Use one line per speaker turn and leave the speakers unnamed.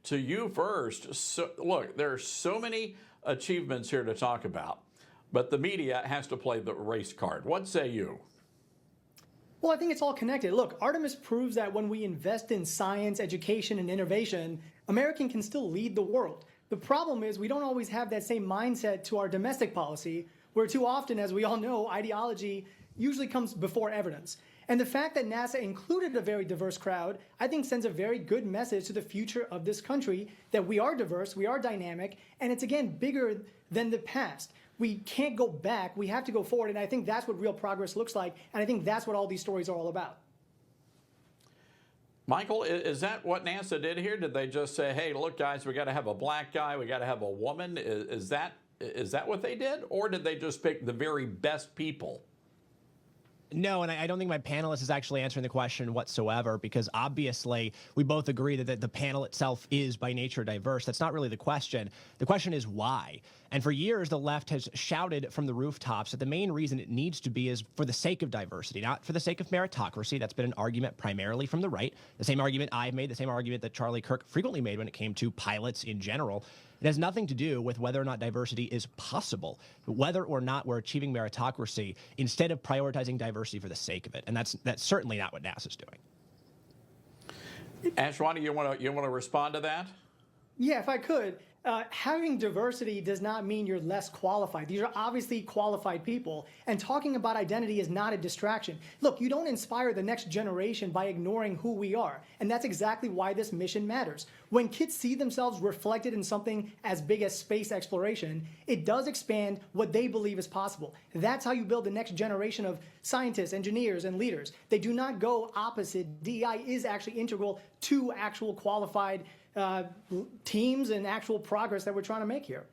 to you first. So, look, there are so many achievements here to talk about, but the media has to play the race card. What say you?
Well, I think it's all connected. Look, Artemis proves that when we invest in science, education, and innovation, American can still lead the world. The problem is we don't always have that same mindset to our domestic policy, where too often, as we all know, ideology usually comes before evidence. And the fact that NASA included a very diverse crowd, I think sends a very good message to the future of this country that we are diverse, we are dynamic, and it's, again, bigger than the past. We can't go back, we have to go forward, and I think that's what real progress looks like, and I think that's what all these stories are all about.
Michael, is that what NASA did here? Did they just say, hey, look, guys, we got to have a black guy, we got to have a woman? Is that what they did? Or did they just pick the very best people?
No, and I don't think my panelist is actually answering the question whatsoever, because obviously we both agree that the panel itself is by nature diverse. That's not really the question. The question is why. And for years, the left has shouted from the rooftops that the main reason it needs to be is for the sake of diversity, not for the sake of meritocracy. That's been an argument primarily from the right, the same argument I've made, the same argument that Charlie Kirk frequently made when it came to pilots in general. It has nothing to do with whether or not diversity is possible, whether or not we're achieving meritocracy instead of prioritizing diversity for the sake of it. And that's certainly not what NASA's doing.
Ashwani, you want to respond to that?
Yeah, if I could. Having diversity does not mean you're less qualified. These are obviously qualified people, and talking about identity is not a distraction. Look, you don't inspire the next generation by ignoring who we are, and that's exactly why this mission matters. When kids see themselves reflected in something as big as space exploration, it does expand what they believe is possible. That's how you build the next generation of scientists, engineers, and leaders. They do not go opposite. DEI is actually integral to actual qualified teams and actual progress that we're trying to make here.